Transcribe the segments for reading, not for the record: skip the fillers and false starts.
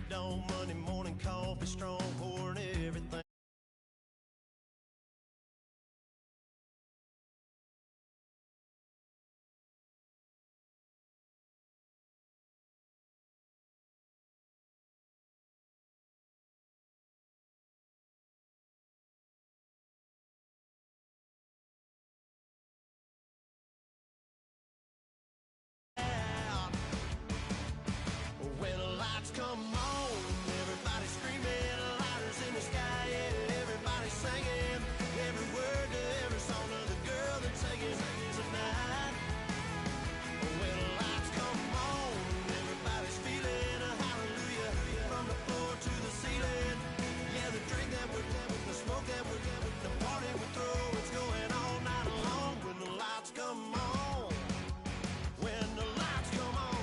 of dawn, Monday morning coffee, strong pouring everything. When the lights come on, everybody screaming, lighters in the sky, yeah, everybody singing, every word to every song of the girl that's taking tonight. When the lights come on, everybody's feeling a hallelujah, from the floor to the ceiling. Yeah, the drink that we're having, the smoke that we're having, the party we throw, it's going all night long. When the lights come on, when the lights come on.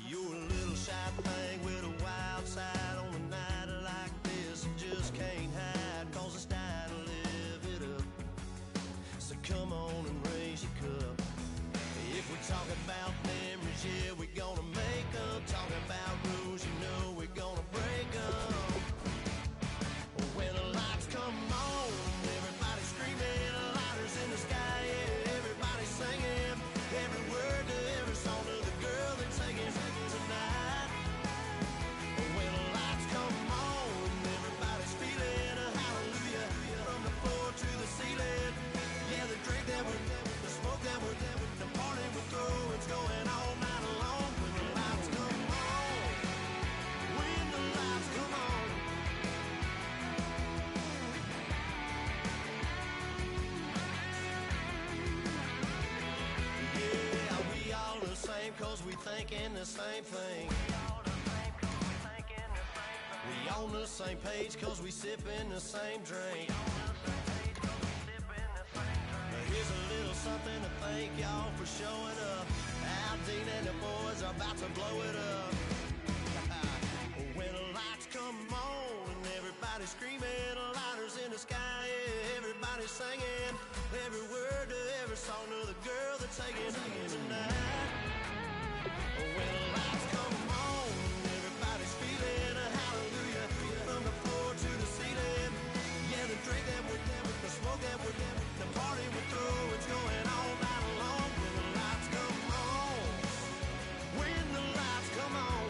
You're a little shy thing with a wild side on a night like this. You just can't hide, cause it's time to live it up. So come on and raise your cup. If we talk about memories, yeah, we're gonna make them. Talking about rules, you know we're gonna break them. When the lights come on, everybody's screaming, lighters in the sky, yeah, everybody's singing, every word to every song of the girl that's singing tonight. When the lights come on, everybody's feeling a hallelujah, from the floor to the ceiling. Yeah, the drink that we're having, the smoke that we're having, the party we throw, it's going all night long. When the lights come on, when the lights come on. Yeah, we all the same cause we thinking the same thing. We on the same page cause we sipping the same drink. Here's a little something to thank y'all for showing up. Al Dean and the boys are about to blow it up. When the lights come on and everybody's screaming, lighters in the sky, yeah, everybody's singing, every word to every song of the girl that's singing tonight. When the lights come on, everybody's feeling a hallelujah, from the floor to the ceiling. Yeah, the drink that we're having, the smoke that we're having, the party we throw, it's going all night long. When the lights come on, when the lights come on,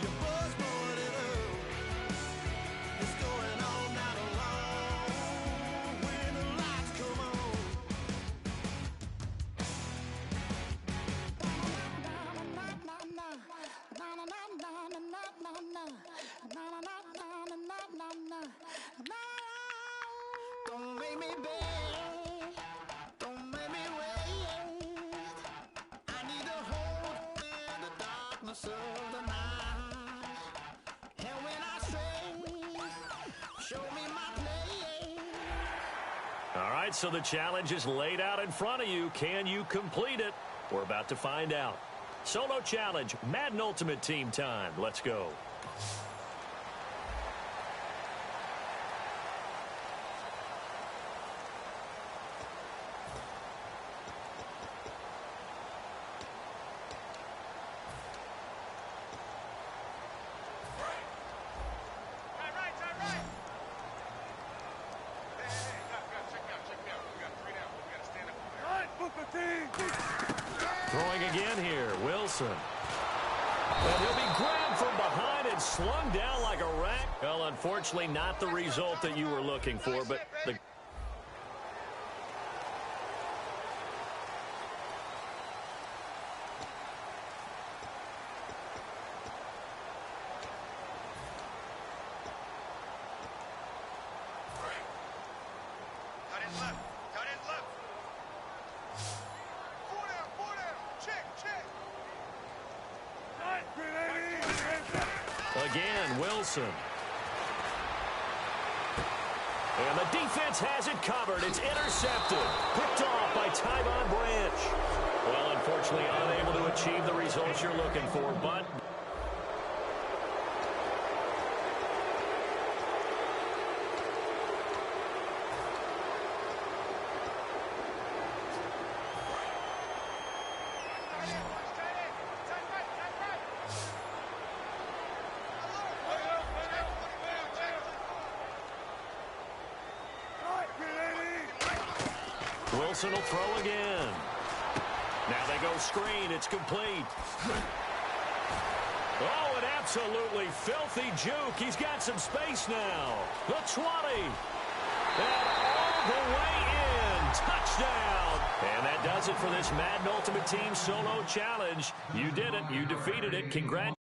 your buzz blowing it up, it's going all night long. When the lights come on. Don't make me beg, don't make me wait. I need to hold in the darkness of the night. And when I stray, show me my play. All right, so the challenge is laid out in front of you. Can you complete it? We're about to find out. Solo challenge, Madden Ultimate Team time. Let's go. Throwing again here, Wilson. And he'll be grabbed from behind and slung down like a rat. Well, unfortunately, not the result that you were looking for, but the... Again, Wilson. And the defense has it covered. It's intercepted. Picked off by Tyvon Branch. Well, unfortunately, unable to achieve the results you're looking for, but... Wilson will throw again. Now they go screen. It's complete. Oh, an absolutely filthy juke. He's got some space now. The 20. And all the way in. Touchdown. And that does it for this Madden Ultimate Team Solo Challenge. You did it. You defeated it. Congratulations.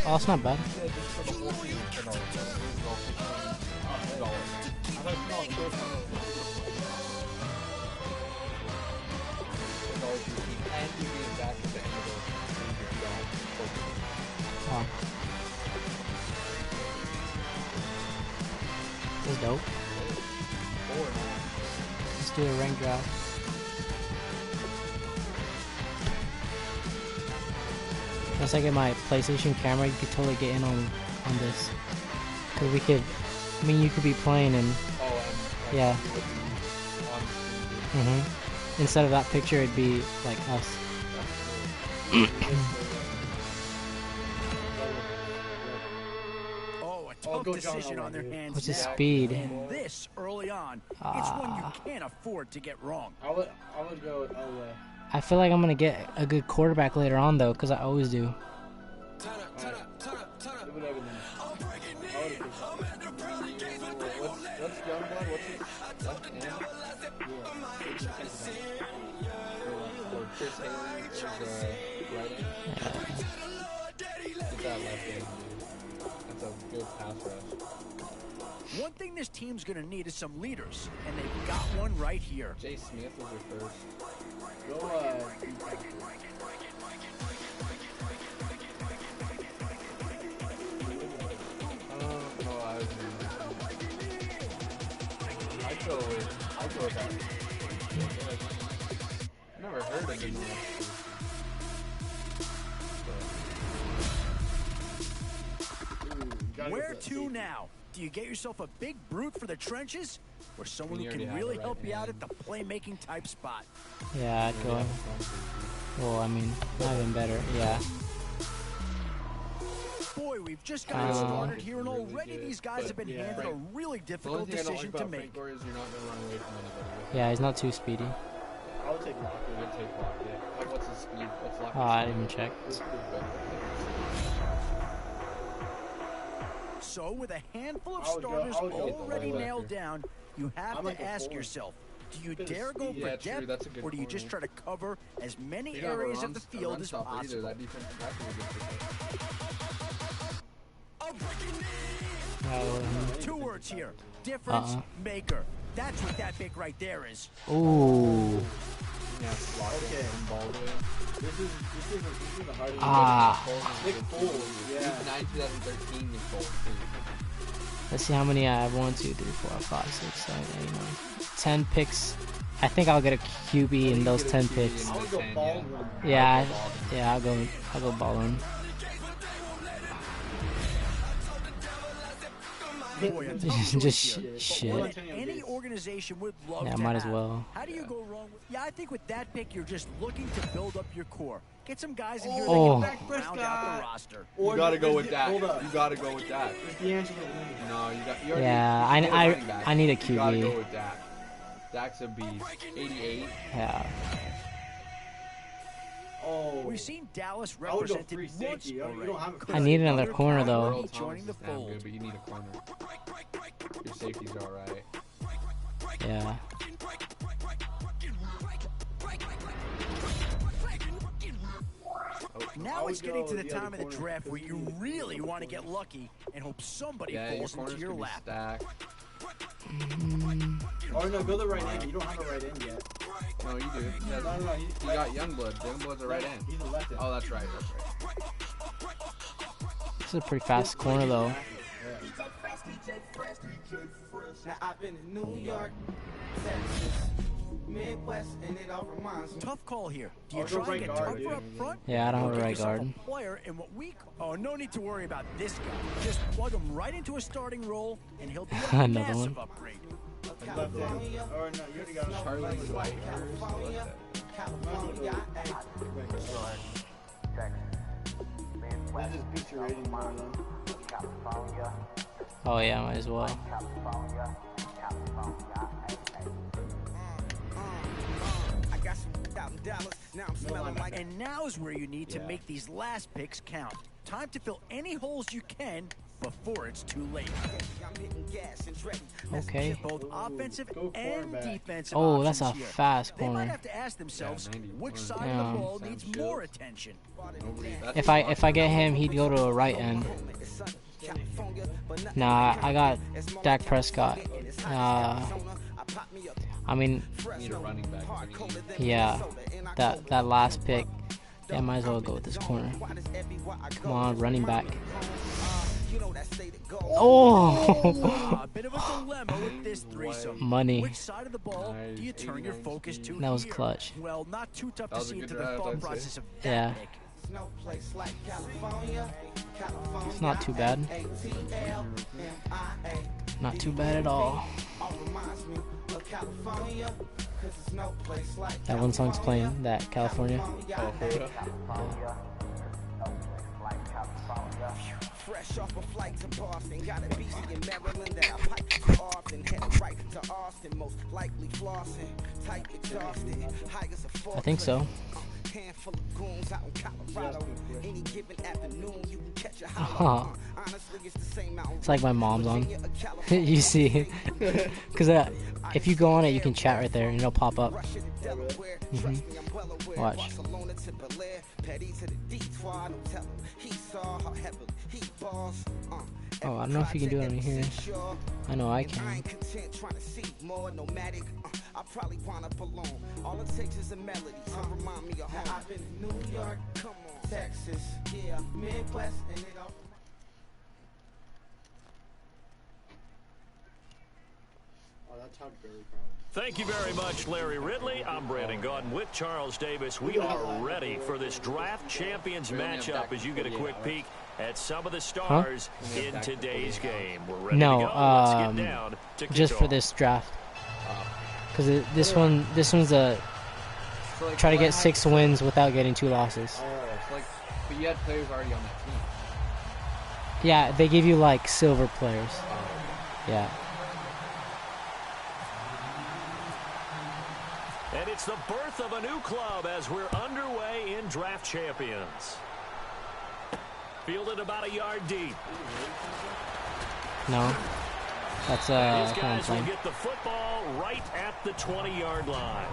Oh, it's not bad. Oh. This is dope. Let's do a rank draft. Once I get my PlayStation camera, you could totally get in on this. Cause we could, I mean, you could be playing and yeah. Instead of that picture, it'd be like us. Tough decision on their hands. What's his speed? And this early on, it's one you can't afford to get wrong. I would go LA. I feel like I'm gonna get a good quarterback later on though, cause I always do. What's Youngblood? What's his left hand? Or Chris Haley is right hand? Get that left hand, dude. That's a good pass rush. One thing this team's going to need is some leaders, and they've got one right here. Jay Smith was your first. Go, I'd go with that. I never heard of him. Where to now? Do you get yourself a big brute for the trenches, or someone who can really help you out at the playmaking type spot? Yeah, I'd go. Well, I mean, not even better. Yeah. Boy, we've just gotten started here, and already these guys have been handed a really difficult decision to make. Yeah, he's not too speedy. I would take Lockett. I'd take Lockett. What's his speed? What's Lockett? I didn't even check. So, with a handful of starters already nailed down, you have to ask yourself, do you dare go for depth, or do you just try to cover as many areas of the field as possible? 2 words here. Difference maker. That's what that pick right there is. Ooh. Okay. This is the hardest. Nick Foles. Yeah. 2013 Nick Foles. Let's see how many I have. 1, 2, 3, 4, 5, 6, 7, 8, 9, 10 picks. I think I'll get a QB in those 10 picks. I would go ball run. Yeah, I'll go ball run. Just shit. Any organization would love Yeah, to might as have. well. How do you go wrong? I think with that pick, you're just looking to build up your core. Get some guys in here that can round out the roster. You gotta go with that. You gotta go with that. No, you got. Yeah, I need a QB. You gotta go with Dak. Dak's a beast. 88. Yeah. Oh. We've seen Dallas represented once already. I need another corner though. Joining the fold. Good, but you need a corner. Your safety's all right. Yeah. Now it's getting to the time of the draft where you really want to get lucky and hope somebody falls into your lap. Or no, go the right end. You don't have a right end yet. No, you do. Yeah, no, you got Youngblood. Youngblood's a right end. He's a left end. Oh, that's right. This is a pretty fast corner though. Now I've been in New York, Midwest, and it all reminds me. Tough call here. Do you try and get tougher up front? Yeah, I don't have a Get right yourself guard. a player in what we no need to worry about this guy. Just plug him right into a starting role, and he'll be a Another massive one. upgrade. Left end. Or no, you already got Charlie White. This is picture rating more though. Oh yeah, might as well. And now's where you need to make these last picks count. Time to fill any holes you can before it's too late. Okay. Both offensive and defensive Oh, that's a options here. fast They might corner. have to ask themselves which side of the ball needs more attention. If I get him, he'd go to a right end. Nah, I got Dak Prescott. I mean, Need a running back. yeah, that last pick. Yeah, might as well go with this corner. Come on, running back. Oh, A bit of a dilemma with this threesome. money. Which side of the ball do you turn your focus to? That was here? clutch. Well, not too tough That to was a see good into the draft, thought I'd say. process of that Yeah. pick. It's not too bad. Not too bad at all. That one song's playing, that California. Fresh off a flight to Boston, got a BC in Maryland that I pipe too often. Head right to Austin, most likely flossing. Tight, exhausted, high as a I think so. Handful of goons out in Colorado. Any given afternoon, you can catch a hollow. Honestly, it's the same mountain. It's like my mom's on. You see, because if you go on it, you can chat right there and it'll pop up. Watch. Oh, I don't know if you can do it on here. I know I can. I probably wind up alone. All it takes is a melody to remind me of home. I've been in New York, come on, Texas, yeah, Midwest, and it all. Oh, that's how very proud. Thank you very much, Larry Ridley. I'm Brandon Gaudin with Charles Davis. We are ready for this draft champions matchup as you get a quick peek at some of the stars in today's game. We're ready to go. Let's get down to just for this draft. Because this one's a try to get 6 wins without getting 2 losses. But you had players already on that team. Yeah, they give you like silver players. Yeah. And it's the birth of a new club as we're underway in draft champions. Fielded about a yard deep. No. That's These guys will get the football right at the 20-yard line.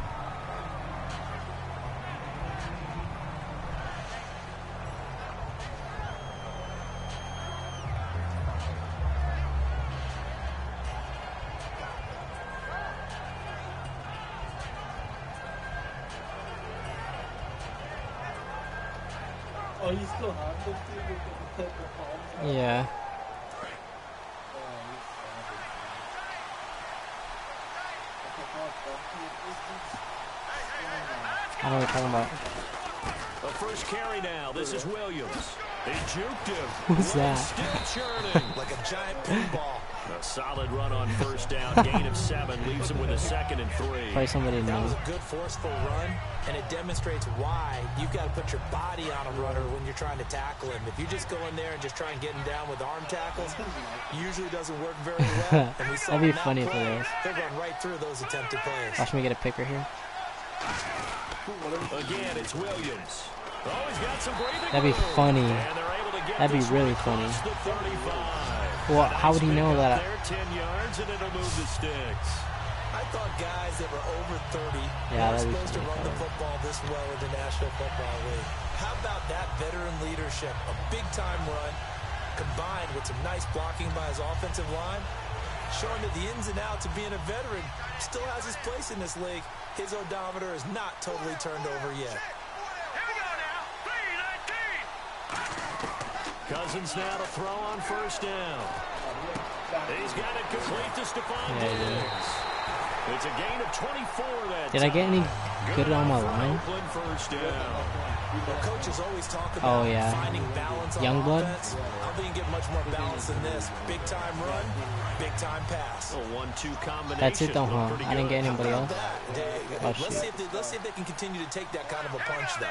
Oh, you still have this dude with the palms? Yeah. I don't know what you're talking about. The first carry now. This is Williams. He juked him. Who's that? Still churning like a giant pinball. A solid run on first down. Gain of 7 leaves him with a 2nd and 3. Probably somebody That was knows. a good, forceful run, and it demonstrates why you've got to put your body on a runner when you're trying to tackle him. If you just go in there and just try and get him down with arm tackles, usually doesn't work very well. And we saw That'd be that funny play. for those. They're going right through those attempted plays. Watch me get a picker here. Again, it's Williams. Oh, he's got some breathing That'd be room. funny. And they're able to get That'd be this really one funny. across the 35. Well, how would he know that? There, 10 yards, and it'll move the sticks. I thought guys that were over 30 Yeah, were that'd be supposed to funny, run the probably. football this well in the National Football League. How about that veteran leadership? A big-time run combined with some nice blocking by his offensive line, showing that the ins and outs of being a veteran still has his place in this league. His odometer is not totally turned over yet. Cousins now to throw on first down. He's got it complete to Stephon Yeah, he did. Diggs. It's a gain of 24 that Did I get any good good on my enough for line? Oakland first down. Well, coaches always talk about Oh, yeah. finding balance on Youngblood? offense. I don't think you get much more balance than this. Big-time run, big-time pass. A 1-2 combination. That's it though, Looked huh? pretty I didn't good. get anybody else. That? Oh, Let's shit. see if they can continue to take that kind of a punch, though.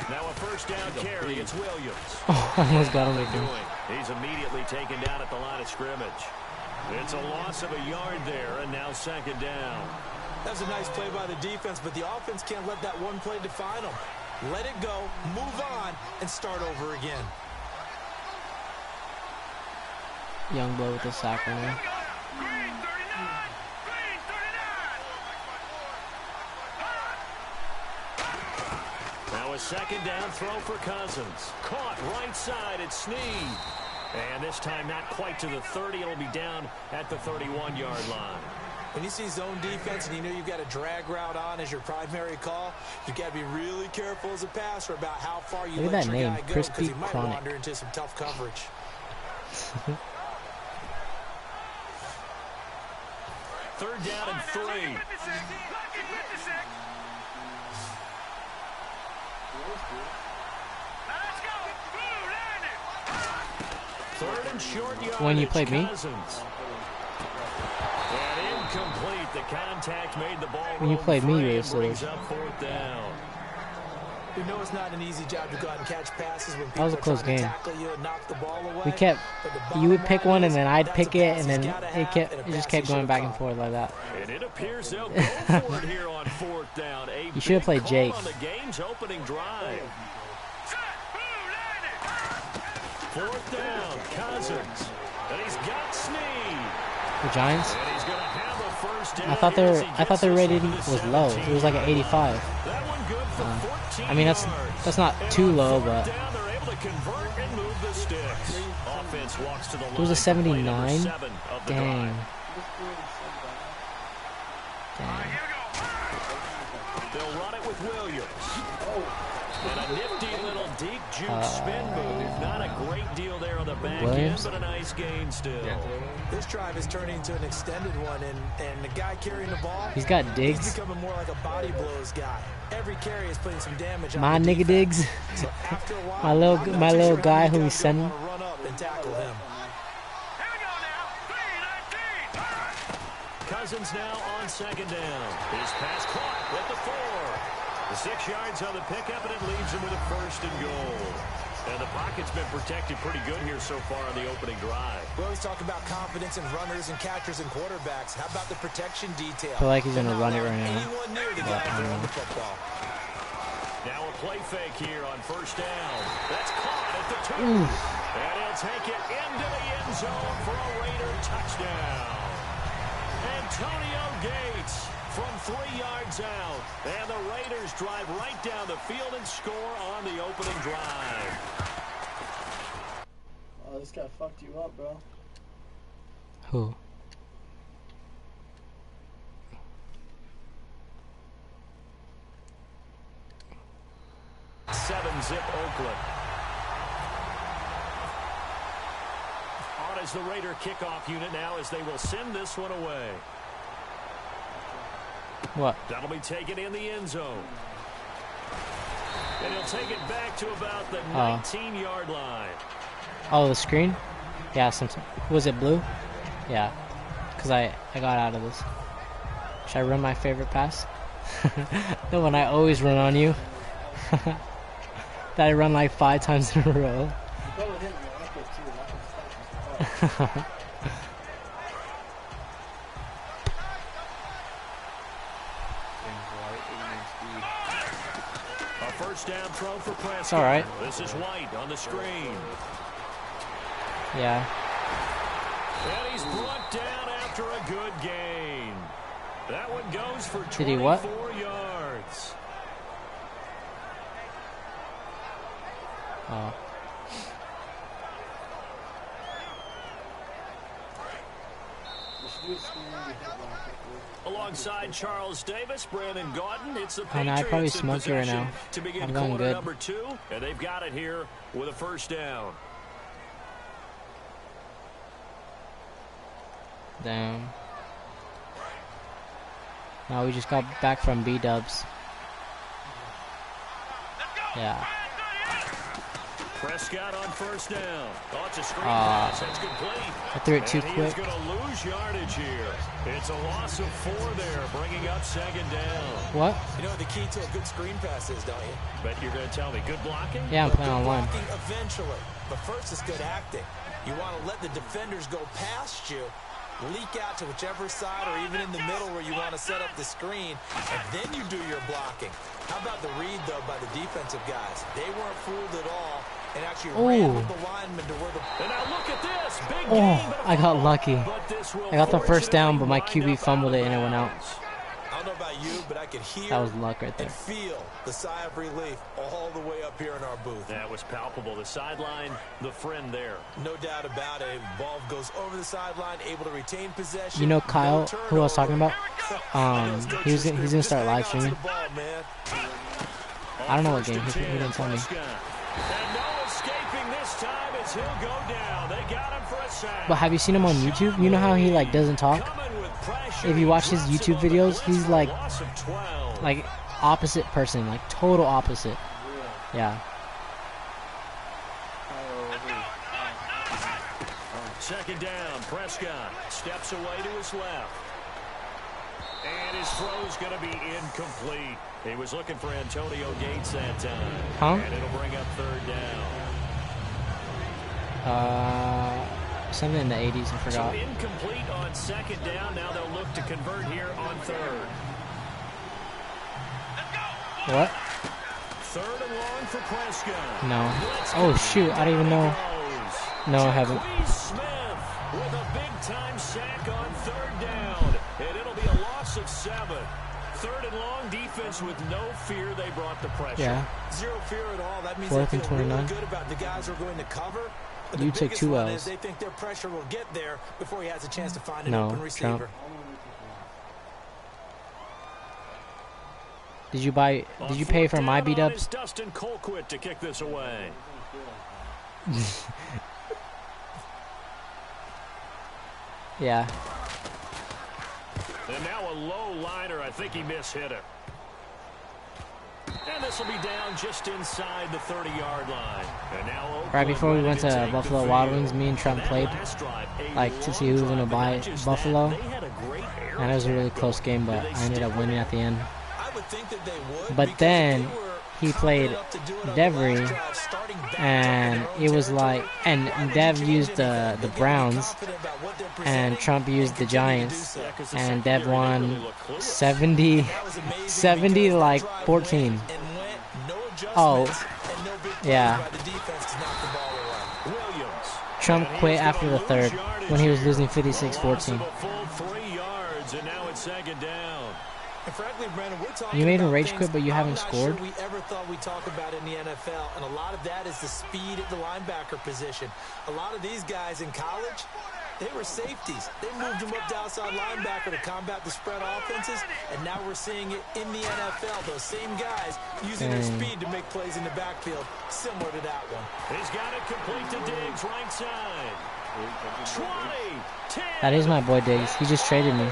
Now a first down carry. It's Williams. Oh, I almost got him again. He's immediately taken down at the line of scrimmage. It's a loss of a yard there, and now 2nd down. That was a nice play by the defense, but the offense can't let that one play define them. Let it go, move on, and start over again. Youngblood with the sack right now. Now a 2nd down throw for Cousins. Caught right side at Snead. And this time not quite to the 30. It'll be down at the 31-yard line. When you see zone defense and you know you've got a drag route on as your primary call, you've got to be really careful as a passer about how far you Look let at your that guy name, go because Crispy he might Chronic. wander into some tough coverage. Third down and 3. and short yardage. When you played me? Cousins. And incomplete. The contact made the ball. When you played me, you were brings up 4th down. We know it's not an easy job to go out and catch passes when That was a people are close trying to game. tackle you and knock the ball away. We kept, you would pick one and then I'd pick it, and then it just kept going back and forth like that. And it appears they'll go for it here on 4th down. You should have played Jake. On the game's opening drive. 4th down, Cousins. And he's got Snead. The Giants? And he's going to have a first down. I thought their rating was low. It was like an 85. That one good for 14 I mean, that's not too low, but they're able to convert and move the sticks. Offense walks to the line. it was a 79. Dang. Dang. They'll run it with Williams. And a nifty little deep juke spin move. Not a great deal there on the back end, but a nice gain still. This drive is turning into an extended one, and the guy carrying the ball, He's got Diggs. he's becoming more like a body blows guy. Every carry is putting some damage on My the nigga defense. Diggs. So after a while, my little guy who he's he's sending. run up and tackle him. Cousins now on 2nd down. His pass caught at the 4. The 6 yards on the pickup, and it leaves him with a 1st and goal. And the pocket's been protected pretty good here so far on the opening drive. We always talk about confidence in runners and catchers and quarterbacks. How about the protection detail? I feel like he's going to run it right now. Anyone near the guy throwing the football. Now a play fake here on 1st down. That's caught at the 2. And he'll take it into the end zone for a Raider touchdown. Antonio Gates from 3 yards out. And the Raiders drive right down the field and score on the opening drive. Oh, this guy fucked you up, bro. Who? Seven-zip Oakland. On as the Raider kickoff unit now as they will send this one away. What? That'll be taken in the end zone. And he'll take it back to about the 19-yard line. Oh, the screen? Yeah, was it blue? Yeah, because I got out of this. Should I run my favorite pass? The one I always run on you. That I run like 5 times in a row. A first down throw for Prescott. It's all right. This is White on the screen. Yeah. And he's brought down after a good gain. That one goes for 24 Did he what? yards. Oh. Alongside Charles Davis, Brandon Gaudin, it's the I know, I probably Patriots in smoked it right possession now. to begin I'm going quarter good. number 2, and they've got it here with a first down. Damn. Now we just got back from B-dubs. Yeah. Prescott on first down. Oh, it's a screen pass. That's complete. I threw it too and quick. He's going to lose yardage here. It's a loss of 4 there, bringing up 2nd down. What? You know what the key to a good screen pass is, don't you? Bet you're going to tell me. Good blocking? Yeah, I'm playing online. Blocking eventually. But first, it's good acting. You want to let the defenders go past you, leak out to whichever side or even in the middle where you want to set up the screen, and then you do your blocking. How about the read, though, by the defensive guys? They weren't fooled at all and actually ran with the lineman to where the... And now look at this. Big game, but I got lucky. but this will I got the first down, but my fortunately QB fumbled it and it went out. I don't know about you, but I could hear That was luck right there. and feel the sigh of relief all the way up here in our booth. That was palpable. The sideline, the friend there. No doubt about it. Ball goes over the sideline, able to retain possession. You know Kyle, No who I was talking about? He's He's gonna start live streaming. I don't know what game. He didn't tell me. And no escaping this time as he'll go down. They got him for a sack. But have you seen him on YouTube? You know how he like doesn't talk? Coming with pressure. If you watch his YouTube videos, he's like Loss of 12. opposite person, like total opposite. Yeah. Second down, Prescott steps away to his left. And his throw's going to be incomplete. He was looking for Antonio Gates that time. And it'll bring up third down. Something in the 80s, I forgot. So incomplete on second down. Now they'll look to convert here on third. What? Third and long for Prescott. No. Oh, shoot. I don't even know. No, I haven't. Smith with a big-time sack on third down. And it'll be a loss of 7. Third and long, defense with no fear. They brought the pressure. Yeah. Zero fear at all. That means Fourth they and feel 29. really good about the guys who are going to cover. But You the took biggest 2 one L's. is they think their pressure will get there before he has a chance to find an No, open receiver. Trump. Did you pay for my B-dubs? Dustin Colquitt to kick this away. Yeah. And now a low liner. I think he mishit it. And this will be down just inside the 30-yard line. And now Oakland Right before we went to take Buffalo the Wild field. Wings, me and Trump That played, last drive, like, to see who was going to buy Buffalo. They had a great air And it was a really attack close going. game, but Did they I ended up stick winning with at the end. I would think that they would. But because then they were he played confident enough to do it on the last Devery, drive, starting back and up in their it own was like, territory. and Why would you Dev change used the anything? They gotta be Browns, confident about what they're and presenting Trump used the continue to do Giants, so. and Dev won That was 70 amazing to like because that drive 14. went and went, no Oh, adjustments, and no big plays yeah. by the defense to knock the ball away. Williams. Trump quit after the third when he was losing 56-14. A full 3 yards, and now it's second down. And frankly, Brandon, we're talking You made him about rage things quit, but you haven't I'm scored? not sure we ever thought we'd talk about in the NFL, and a lot of that is the speed at the linebacker position. A lot of these guys in college, they were safeties. They moved them up to outside linebacker to combat the spread offenses, and now we're seeing it in the NFL. Those same guys using their speed to make plays in the backfield, similar to that one. He's got it complete to Diggs, right side. 20, 10. That is my boy Diggs. He just traded me. Way in.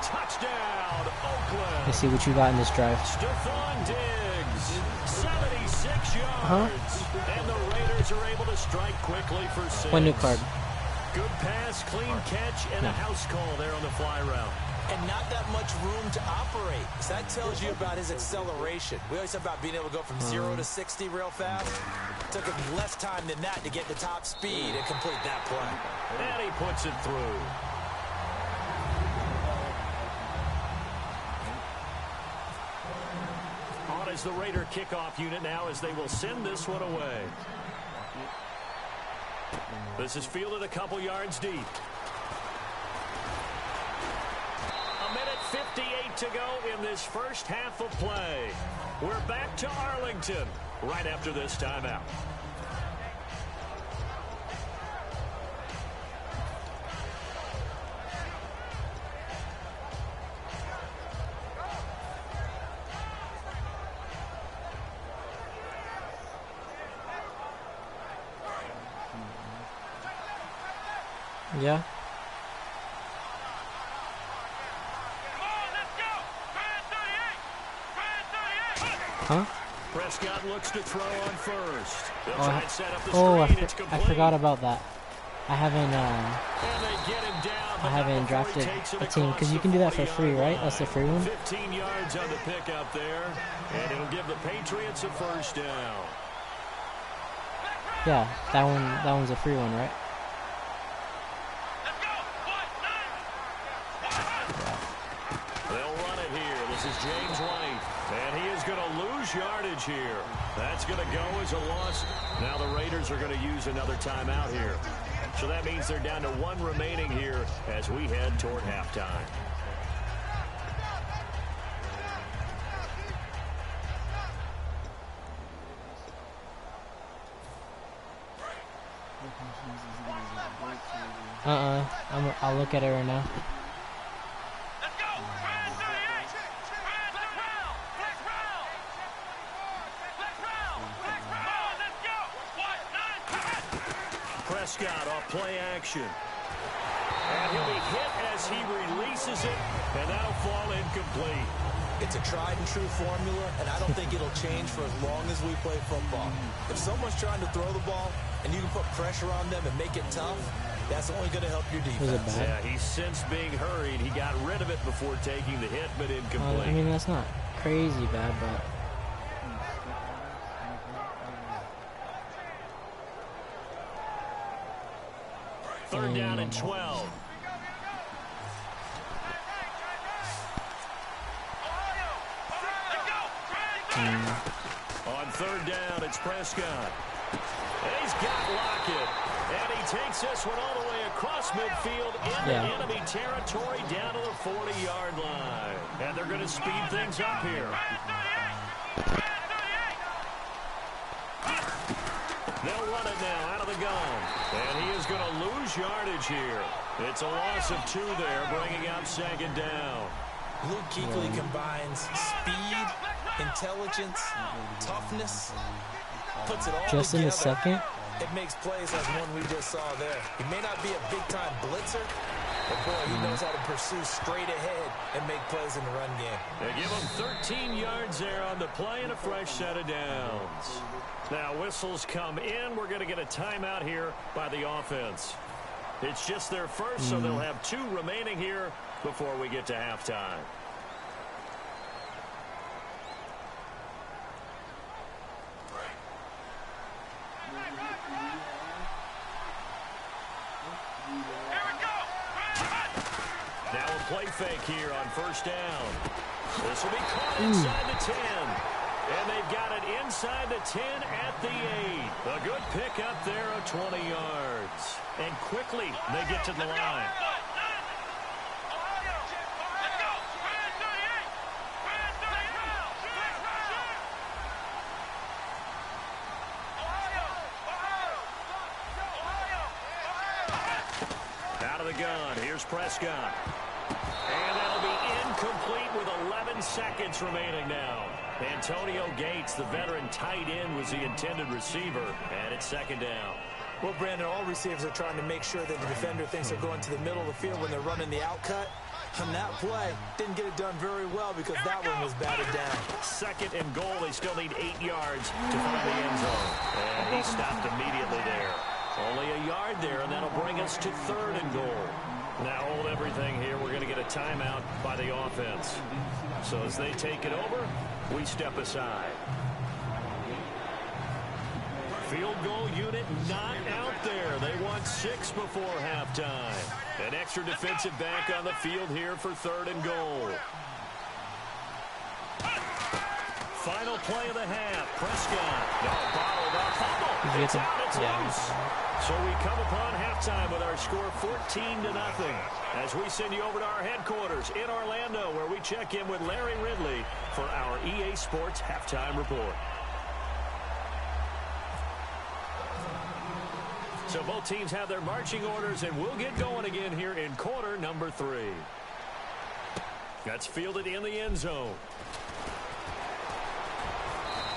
Touchdown, Oakland. Let's see what you got in this drive. Stephon Diggs, 76 yards. And the Raiders are able to strike quickly for 6. One new card. Good pass, clean catch, and a house call there on the fly route. And not that much room to operate. So that tells you about his acceleration. We always talk about being able to go from 0 to 60 real fast. It took him less time than that to get the top speed and complete that play. And he puts it through. On is the Raider kickoff unit now as they will send this one away. This is fielded a couple yards deep. A minute 58 to go in this first half of play. We're back to Arlington right after this timeout. Yeah. Huh? Prescott looks to throw on first. They'll Oh, try and set up the I screen. It's I complete. forgot about that. I haven't And they get him down, but not before he drafted takes it a team because you can do that for free, right? That's the free one. 15 yards on the pickup there, and it'll give the Patriots a first down. Yeah, that one's a free one, right? They'll run it here. This is James White, and he is going to lose yardage here. That's going to go as a loss. Now the Raiders are going to use another timeout here. So that means they're down to 1 remaining here as we head toward halftime. I'll look at it right now. Prescott off play action. And he'll be hit as he releases it, and that'll fall incomplete. It's a tried and true formula, and I don't think it'll change for as long as we play football. If someone's trying to throw the ball and you can put pressure on them and make it tough, that's only going to help your defense. Yeah, he's since being hurried. He got rid of it before taking the hit, but incomplete. I mean, that's not crazy bad, but... Third down and 12. On third down, it's Prescott. And he's got Lockett. And he takes this one all the way across midfield into enemy territory down to the 40-yard line. And they're going to speed things up here. They'll run it now out of the gun. And he is going to lose yardage here. It's a loss of 2 there, bringing out second down. Luke Kuechly combines speed, intelligence, toughness, puts it all just together. In a second. It makes plays like one we just saw there. He may not be a big-time blitzer, but boy, he knows how to pursue straight ahead and make plays in the run game. They give him 13 yards there on the play and a fresh set of downs. Now whistles come in. We're going to get a timeout here by the offense. It's just their first, so they'll have 2 remaining here before we get to halftime. Now a play fake here on first down. This will be caught inside the 10. And they've got it inside the 10 at the 8. A good pickup there of 20 yards. And quickly they get to the line. Out of the gun, here's Prescott. And that'll be incomplete with 11 seconds remaining now. Antonio Gates, the veteran tight end, was the intended receiver, and it's second down. Well, Brandon, all receivers are trying to make sure that the defender thinks they're going to the middle of the field when they're running the outcut. On that play, didn't get it done very well because that one was batted down. Second and goal, they still need 8 yards to find the end zone. And he stopped immediately there. Only a yard there, and that'll bring us to third and goal. Now hold everything here. We're going to get a timeout by the offense. So as they take it over, we step aside. Field goal unit not out there. They want 6 before halftime. An extra defensive back on the field here for third and goal. Final play of the half. Prescott. No, bottled up. Fumble. It's out. It's loose. So we come upon halftime with our score 14-0 as we send you over to our headquarters in Orlando, where we check in with Larry Ridley for our EA Sports Halftime Report. So both teams have their marching orders, and we'll get going again here in quarter number 3. That's fielded in the end zone.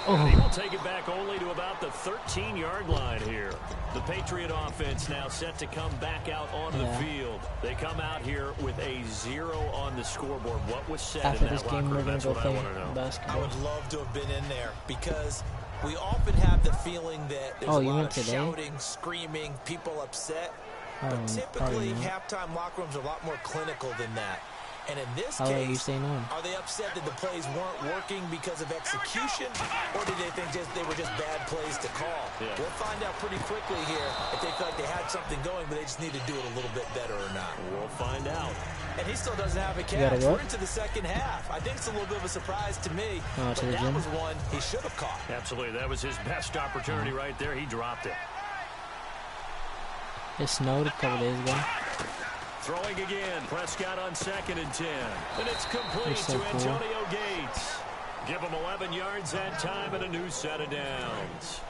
And he will take it back only to about the 13-yard line here. The Patriot offense now set to come back out onto the field. They come out here with a 0 on the scoreboard. What was said After in that locker room? That's what I want to know. I would love to have been in there because we often have the feeling that there's a lot of shouting, screaming, people upset. But typically, halftime locker rooms are a lot more clinical than that. And in this case, are they upset that the plays weren't working because of execution, or did they think they were just bad plays to call? Yeah. We'll find out pretty quickly here if they felt like they had something going, but they just need to do it a little bit better or not. We'll find out. And he still doesn't have a catch. We're into the second half. I think it's a little bit of a surprise to me, but that was one he should have caught. Absolutely. That was his best opportunity right there. He dropped it. It snowed a couple days ago. Throwing again, Prescott on 2nd and 10. And it's complete to Antonio Gates. Give him 11 yards that time and a new set of downs.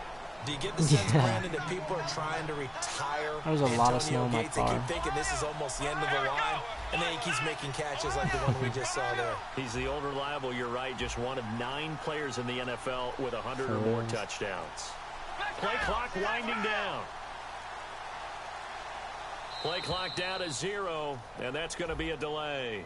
Do you get the sense, Brandon, that people are trying to retire There was a lot of snow in my car. They keep thinking this is almost the end of the line, and then he keeps making catches like the one we just saw there. He's the old reliable, you're right, just one of 9 players in the NFL with 100 or more touchdowns. Play clock winding down. Play clock down to 0, and that's going to be a delay.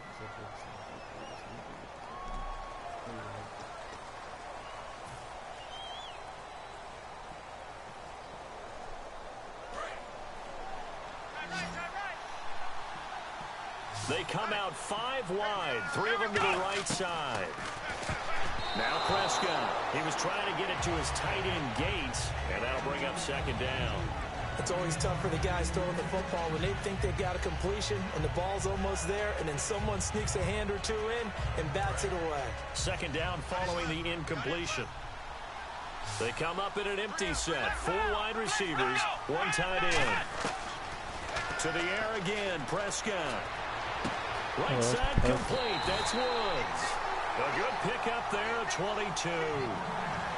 They come out 5 wide, 3 of them to the right side. Now Prescott. He was trying to get it to his tight end Gates, and that'll bring up 2nd down. It's always tough for the guys throwing the football when they think they got a completion and the ball's almost there, and then someone sneaks a hand or 2 in and bats it away. 2nd down following the incompletion. They come up in an empty set. 4 wide receivers, 1 tight end. To the air again, Prescott. Right side complete. That's Woods. A good pickup there at 22.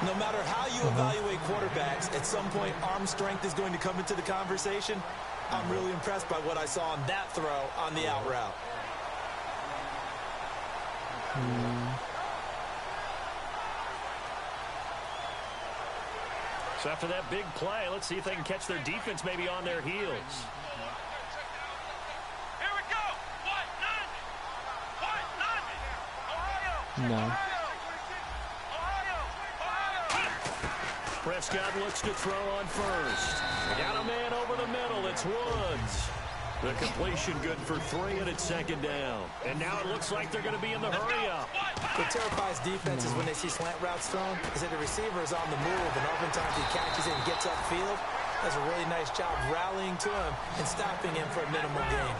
No matter how you evaluate quarterbacks, at some point arm strength is going to come into the conversation. I'm really impressed by what I saw on that throw on the out route. So after that big play, let's see if they can catch their defense maybe on their heels. No. Prescott looks to throw on first. We got a man over the middle. It's Woods. The completion good for 3, and it's 2nd down. And now it looks like they're going to be in the hurry-up. What terrifies defenses when they see slant routes thrown is that the receiver is on the move, and oftentimes he catches it and gets upfield. Does a really nice job rallying to him and stopping him for a minimal gain.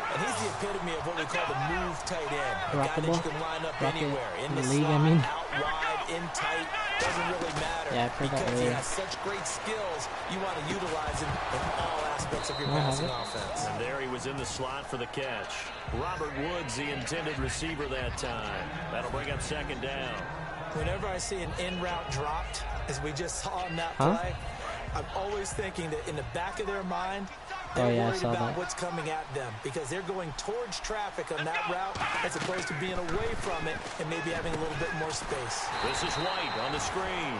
And he's the epitome of what we call the move tight end. A guy that you can line up anywhere. In the slot, out wide, in tight. Doesn't really matter because he has such great skills. You want to utilize him in all aspects of your passing offense. And there he was in the slot for the catch. Robert Woods, the intended receiver that time. That'll bring up 2nd down. Whenever I see an in-route dropped, as we just saw in that play, I'm always thinking that in the back of their mind, they're worried about what's coming at them because they're going towards traffic on that route as opposed to being away from it and maybe having a little bit more space. This is White on the screen.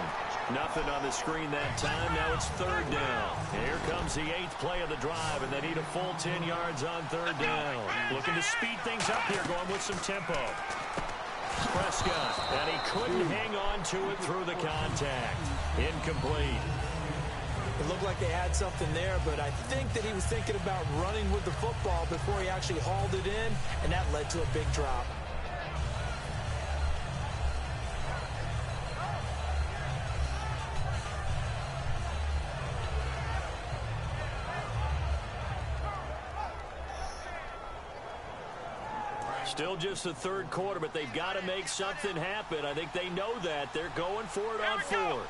Nothing on the screen that time. Now it's 3rd down. And here comes the 8th play of the drive, and they need a full 10 yards on 3rd down. Looking to speed things up here, going with some tempo. Prescott, and he couldn't hang on to it through the contact. Incomplete. It looked like they had something there, but I think that he was thinking about running with the football before he actually hauled it in, and that led to a big drop. Still just the 3rd quarter, but they've got to make something happen. I think they know that. They're going for it on 4th.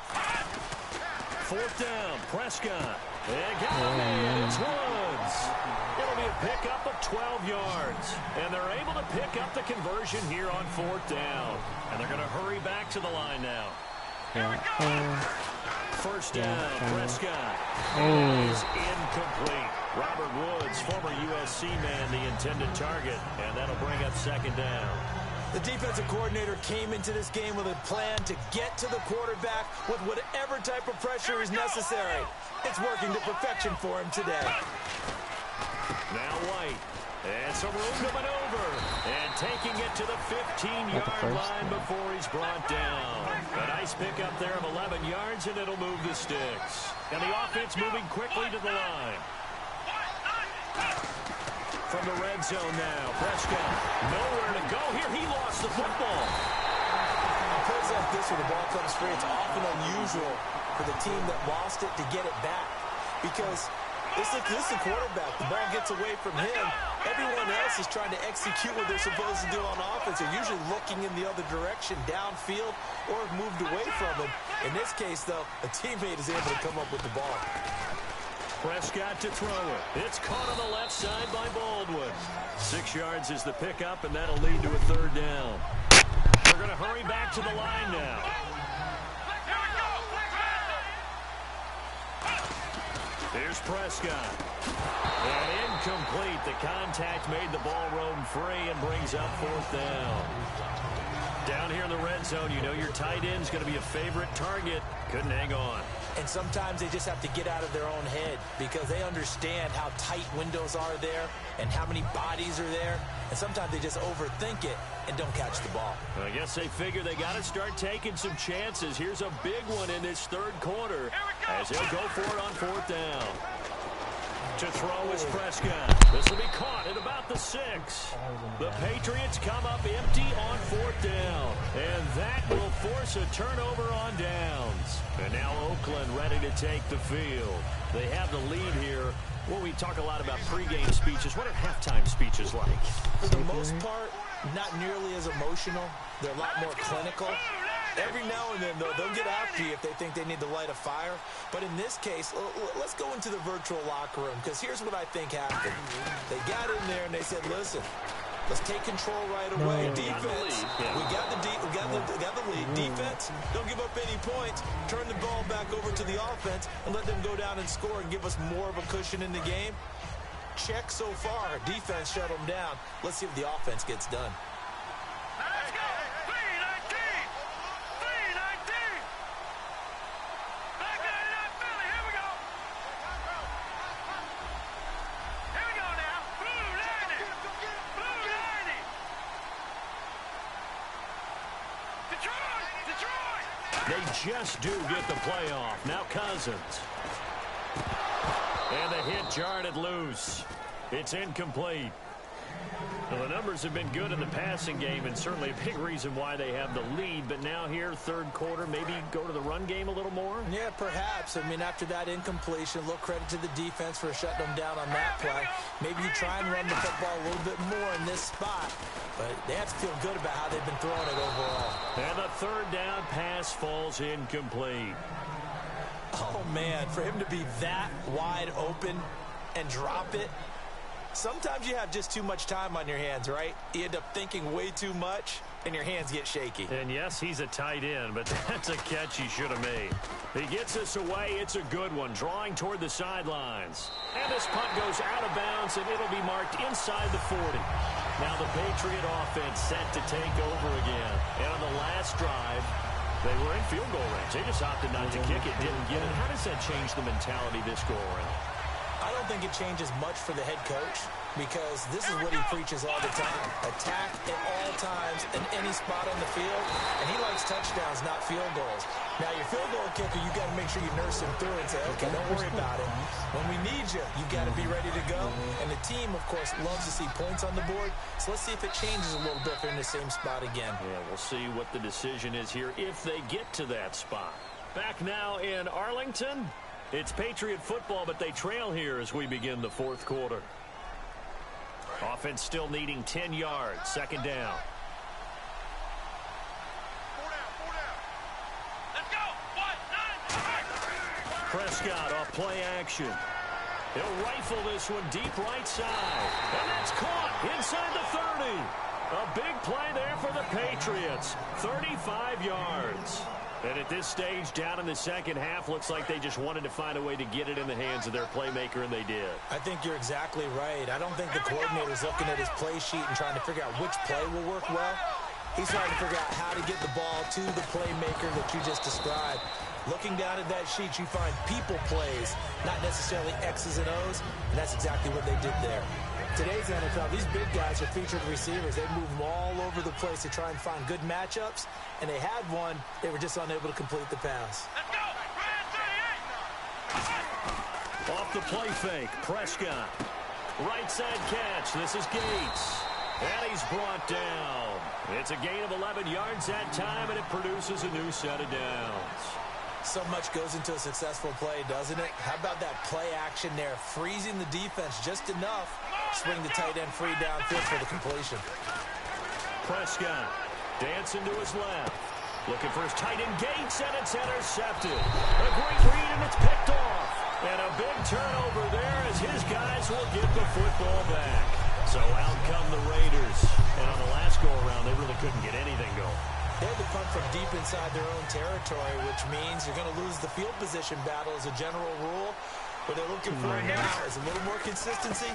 4th down, Prescott. And got a man, it's Woods. It'll be a pickup of 12 yards. And they're able to pick up the conversion here on 4th down. And they're going to hurry back to the line now. 1st down, Prescott. Is incomplete. Robert Woods, former USC man, the intended target. And that'll bring up 2nd down. The defensive coordinator came into this game with a plan to get to the quarterback with whatever type of pressure is necessary. It's working to perfection for him today. Now White. And some room to maneuver. And taking it to the 15-yard line before he's brought down. A nice pickup there of 11 yards, and it'll move the sticks. And the offense moving quickly to the line. From the red zone now, Prescott nowhere to go here. He lost the football. On plays like this where the ball comes free, it's often unusual for the team that lost it to get it back because this is the quarterback. The ball gets away from him. Everyone else is trying to execute what they're supposed to do on offense. They're usually looking in the other direction, downfield, or have moved away from him. In this case, though, a teammate is able to come up with the ball. Prescott to throw it. It's caught on the left side by Baldwin. 6 yards is the pickup, and that'll lead to a 3rd down. They're going to hurry back to the line now. Here's Prescott. And incomplete. The contact made the ball roam free and brings up 4th down. Down here in the red zone, you know your tight end's going to be a favorite target. Couldn't hang on. And sometimes they just have to get out of their own head because they understand how tight windows are there and how many bodies are there. And sometimes they just overthink it and don't catch the ball. I guess they figure they got to start taking some chances. Here's a big one in this 3rd quarter as they'll go for it on 4th down. To throw is Prescott. This will be caught at about the 6. The Patriots come up empty on 4th down. And that will force a turnover on downs. And now Oakland ready to take the field. They have the lead here. Well, we talk a lot about pregame speeches. What are halftime speeches like? For the most part, not nearly as emotional. They're a lot more clinical. Every now and then, though, they'll get after you if they think they need to light a fire. But in this case, let's go into the virtual locker room, because here's what I think happened. They got in there and they said, listen, let's take control right away. Defense, we got the lead. Defense, don't give up any points. Turn the ball back over to the offense and let them go down and score and give us more of a cushion in the game. Check so far. Defense shut them down. Let's see if the offense gets done. Let's go. 3-19. 3-19. Back 99 Philly. Here we go. Here we go now. Blue 90. Blue 90. Detroit. They just do get the playoff. Now Cousins. And the hit jarred it loose. It's incomplete. Well, the numbers have been good in the passing game, and certainly a big reason why they have the lead. But now here, third quarter, maybe go to the run game a little more? Yeah, perhaps. I mean, after that incompletion, a little credit to the defense for shutting them down on that play. Maybe you try and run the football a little bit more in this spot. But they have to feel good about how they've been throwing it overall. And the third down pass falls incomplete. Oh, man, for him to be that wide open and drop it. Sometimes you have just too much time on your hands, right? You end up thinking way too much, and your hands get shaky. And yes, he's a tight end, but that's a catch he should have made. He gets us away. It's a good one, drawing toward the sidelines. And this punt goes out of bounds, and it'll be marked inside the 40. Now the Patriot offense set to take over again. And on the last drive, they were in field goal range. They just opted not to kick it, didn't get it. How does that change the mentality this go around? I don't think it changes much for the head coach, because this is what he preaches all the time. Attack at all times in any spot on the field, and he likes touchdowns, not field goals. Now, your field goal kicker, you got to make sure you nurse him through and say, okay, don't worry about it. When we need you, you got to be ready to go. And the team, of course, loves to see points on the board, so let's see if it changes a little bit if they're in the same spot again. Yeah, we'll see what the decision is here if they get to that spot. Back now in Arlington. It's Patriot football, but they trail here as we begin the fourth quarter. Offense still needing 10 yards. Second down. 4 down. Let's go. 1, 9. Prescott off play action. He'll rifle this one deep right side. And that's caught inside the 30. A big play there for the Patriots. 35 yards. And at this stage, down in the second half, looks like they just wanted to find a way to get it in the hands of their playmaker, and they did. I think you're exactly right. I don't think the coordinator's looking at his play sheet and trying to figure out which play will work well. He's trying to figure out how to get the ball to the playmaker that you just described. Looking down at that sheet, you find people plays, not necessarily X's and O's, and that's exactly what they did there. Today's NFL, these big guys are featured receivers. They move them all over the place to try and find good matchups, and they had one. They were just unable to complete the pass. Let's go. Off the play fake, Prescott. Right side catch. This is Gates. And he's brought down. It's a gain of 11 yards that time, and it produces a new set of downs. So much goes into a successful play, doesn't it? How about that play action there, freezing the defense just enough, swing the tight end free downfield for the completion. Prescott dancing to his left, looking for his tight end Gates, and it's intercepted. A great read, and it's picked off. And a big turnover there as his guys will get the football back. So out come the Raiders. And on the last go-around, they really couldn't get anything going. They had to punt from deep inside their own territory, which means you're going to lose the field position battle as a general rule. What they're looking for now is a little more consistency,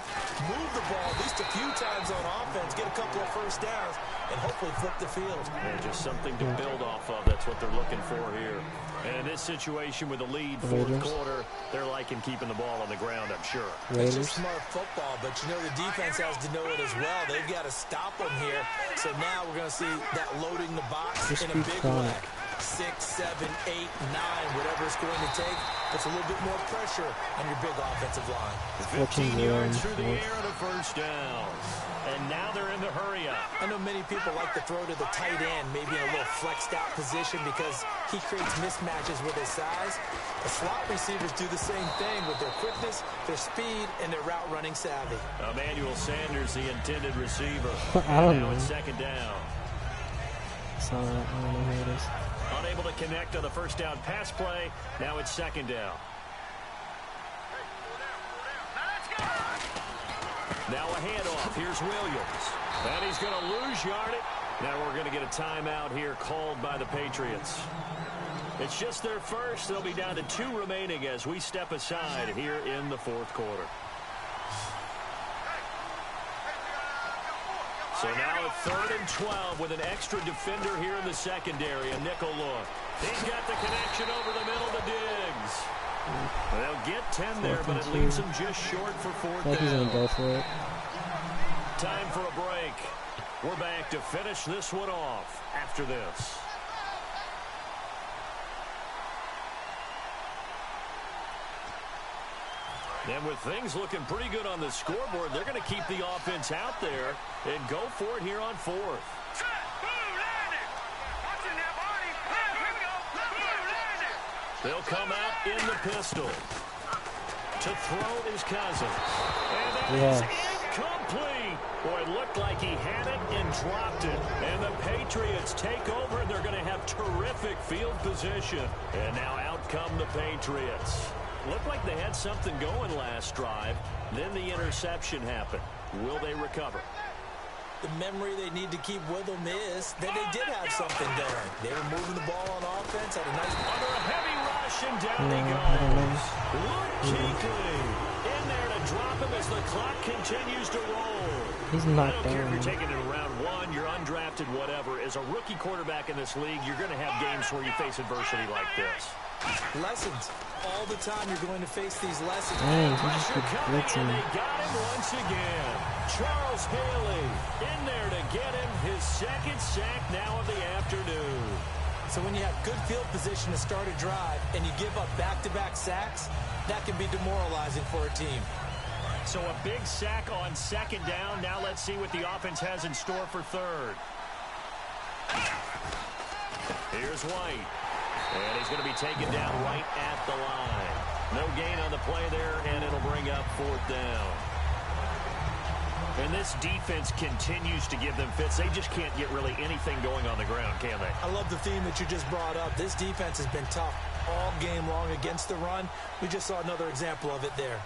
move the ball at least a few times on offense, get a couple of first downs, and hopefully flip the field. Yeah, just something to build off of. That's what they're looking for here. And in this situation with the lead, fourth quarter, they're liking keeping the ball on the ground, I'm sure. It's just smart football, but you know the defense has to know it as well. They've got to stop them here. So now we're going to see that loading the box in a big way. 6, 7, 8, 9, whatever it's going to take. Puts a little bit more pressure on your big offensive line. 15 yards through the air and a first down. And now they're in the hurry up. I know many people like to throw to the tight end, maybe in a little flexed out position because he creates mismatches with his size. The slot receivers do the same thing with their quickness, their speed, and their route running savvy. Emmanuel Sanders, the intended receiver. I don't know. Now it's second down. Saw that. I don't know who it is. Unable to connect on the first down pass play. Now it's second down. Now a handoff. Here's Williams. And he's going to lose yardage. Now we're going to get a timeout here called by the Patriots. It's just their first. They'll be down to 2 remaining as we step aside here in the fourth quarter. So now a 3rd and 12 with an extra defender here in the secondary. A nickel look. He's got the connection over the middle to Diggs. They'll get 10 there, but it leaves them just short for 4th down. He's gonna go for it. Time for a break. We're back to finish this one off after this. And with things looking pretty good on the scoreboard, they're going to keep the offense out there and go for it here on 4th. They'll come out in the pistol. To throw is Cousins. And that is incomplete. Boy, it looked like he had it and dropped it. And the Patriots take over, and they're going to have terrific field position. And now out come the Patriots. Looked like they had something going last drive. Then the interception happened. Will they recover? The memory they need to keep with them is that they did have something going. They were moving the ball on offense, had a nice... Under a heavy rush, and down he goes. Luke Kuechly in there to drop him as the clock continues to roll. He's not I don't care if down. you're taking it in round 1, you're undrafted, whatever. As a rookie quarterback in this league, you're going to have games where you face adversity like this. Lessons. All the time you're going to face these lessons. Dang, he just keeps blitzing. And they got him once again. Charles Haley in there to get him his 2nd sack now of the afternoon. So when you have good field position to start a drive and you give up back-to-back sacks, that can be demoralizing for a team. So a big sack on 2nd down. Now let's see what the offense has in store for 3rd. Here's White. And he's going to be taken down right at the line. No gain on the play there, and it'll bring up 4th down. And this defense continues to give them fits. They just can't get really anything going on the ground, can they? I love the theme that you just brought up. This defense has been tough all game long against the run. We just saw another example of it there.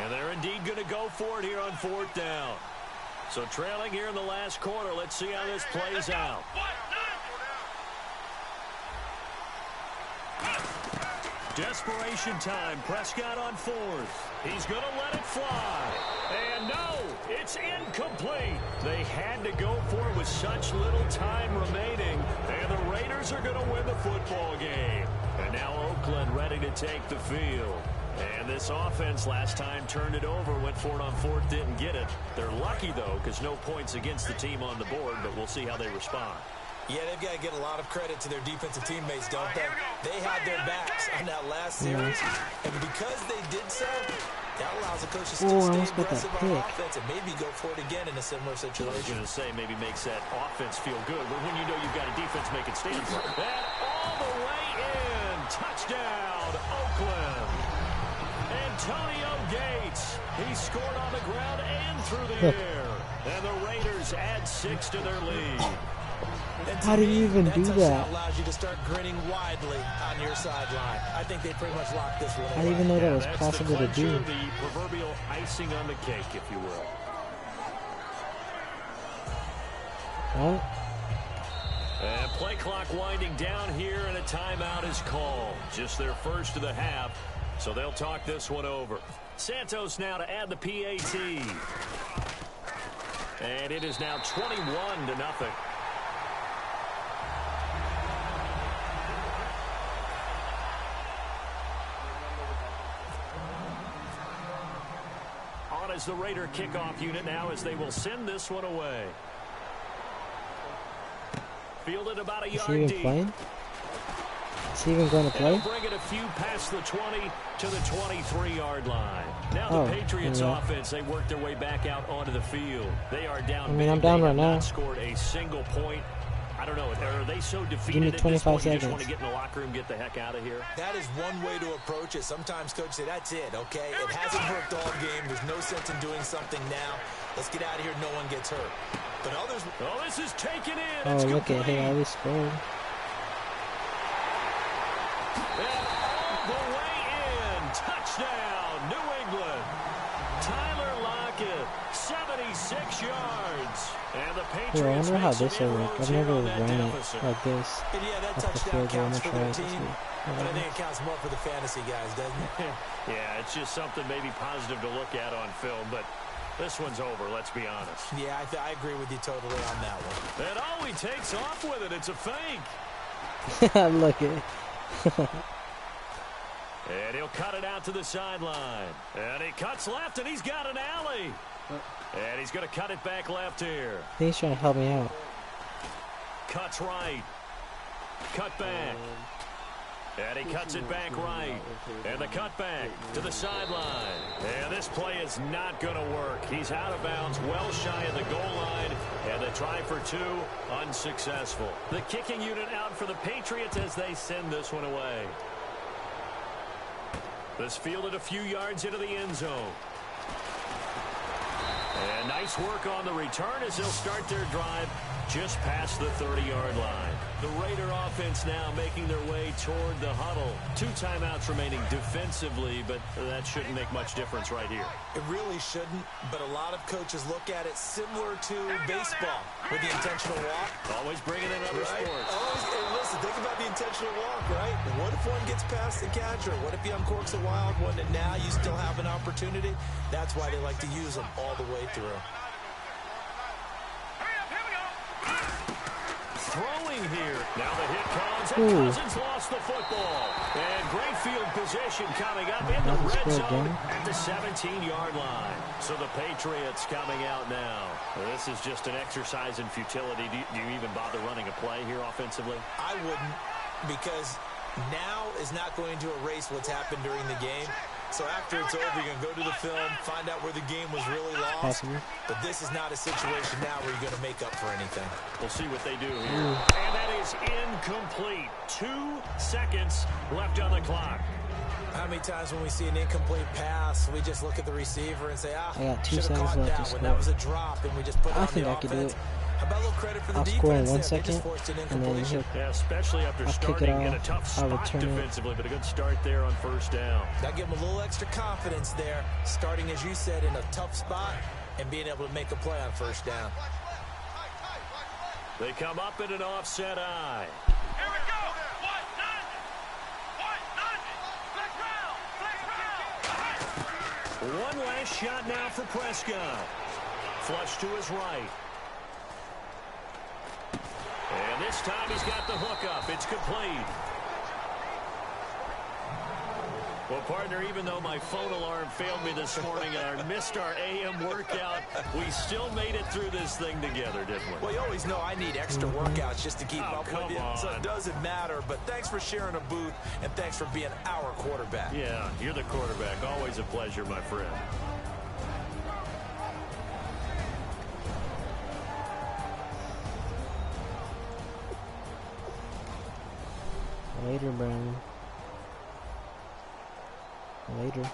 And they're indeed going to go for it here on 4th down. So trailing here in the last quarter. Let's see how this plays out. Desperation time. Prescott on 4th. He's going to let it fly. And no, it's incomplete. They had to go for it with such little time remaining. And the Raiders are going to win the football game. And now Oakland ready to take the field. And this offense last time turned it over, went for it on 4th, didn't get it. They're lucky, though, because no points against the team on the board, but we'll see how they respond. Yeah, they've got to get a lot of credit to their defensive teammates, don't they? They had their backs on that last series, and because they did so, that allows the coach to still stay aggressive on offense and maybe go for it again in a similar situation. I was going to say maybe makes that offense feel good, but when you know you've got a defense make it stand for it. And all the way in. Touchdown, Oakland. Antonio Gates. He scored on the ground and through the air. And the Raiders add 6 to their lead. How do you even do that? Allows you to start grinning widely on your sideline. I think they pretty much locked this one away. I didn't even know that was possible to do. The proverbial icing on the cake, if you will. Well, and play clock winding down here, and a timeout is called. Just their first of the half, so they'll talk this one over. Santos now to add the PAT. And it is now 21-0. On as the Raider kickoff unit now as they will send this one away. fielded about a Is yard he even deep. playing? Is he even going to play? They'll bring it a few past the 20 to the 23-yard line. Now Oh, the Patriots yeah. offense, they work their way back out onto the field. They are down. I mean, I'm down They right have now. not scored a single point. I don't know. Are they so defeated Give me at this 25 point you just seconds. want to get in the locker room, get the heck out of here? That is one way to approach it. Sometimes coaches say, that's it, okay? It hasn't worked all game. There's no sense in doing something now. Let's get out of here. No one gets hurt. But others... Oh, this is taken in. Oh, It's look at complete. him. We scored. And all the way in. Touchdown, New England. Tyler Lockett, 76 yards. And the Dude, I Patriots wonder how make some this will work. inroads I've here never on that ran it deficit. like this. And yeah, that Off the touchdown field, counts I'm for gonna their try it this team. week. But I think it counts more for the fantasy guys, doesn't it? Yeah, it's just something maybe positive to look at on film, but this one's over, let's be honest. Yeah, I agree with you totally on that one. And oh, he takes off with it. It's a fake. Look at it. And he'll cut it out to the sideline. And he cuts left, and he's got an alley. And he's going to cut it back left here. I think he's trying to help me out. Cuts right. Cut back. And he cuts it back right. And the cutback to the sideline. And this play is not going to work. He's out of bounds, well shy of the goal line. And the try for two, unsuccessful. The kicking unit out for the Patriots as they send this one away. This fielded a few yards into the end zone. And nice work on the return as they'll start their drive just past the 30-yard line. The Raider offense now making their way toward the huddle. 2 timeouts remaining defensively, but that shouldn't make much difference right here. It really shouldn't, but a lot of coaches look at it similar to baseball with the intentional walk. Always bringing in other sports. Always, and listen, think about the intentional walk, right? What if one gets past the catcher? What if he uncorks a wild one and now you still have an opportunity? That's why they like to use them all the way through. Throwing here. Now the hit comes, and Cousins lost the football. And great field position coming up in the red zone at the 17-yard line. So the Patriots coming out now. This is just an exercise in futility. Do you even bother running a play here offensively? I wouldn't, because now is not going to erase what's happened during the game. So after it's over, you're going to go to the film, find out where the game was really lost. But this is not a situation now where you're going to make up for anything. We'll see what they do here. And that is incomplete. 2 seconds left on the clock. How many times when we see an incomplete pass, we just look at the receiver and say, I got 2 should have seconds caught left that to when score. that was a drop, and we just put it I on think the I could do offense. it. How about a little credit for the I'll defense score in 1 there? They second, just forced an and then incompletion. Yeah, especially after I'll kick starting it in a off, tough I'll spot return it. defensively, but a good start there on first down. That give them a little extra confidence there, starting, as you said, in a tough spot and being able to make a play on first down. They come up in an offset eye. Here we go. White 90. One last shot now for Prescott. Flush to his right. And this time he's got the hook up. It's complete. Well, partner, even though my phone alarm failed me this morning and I missed our AM workout, we still made it through this thing together, didn't we? Well, you always know I need extra workouts just to keep up with come you, so on. it doesn't matter. But thanks for sharing a booth, and thanks for being our quarterback. Yeah, you're the quarterback. Always a pleasure, my friend. Later, Brandon. Later.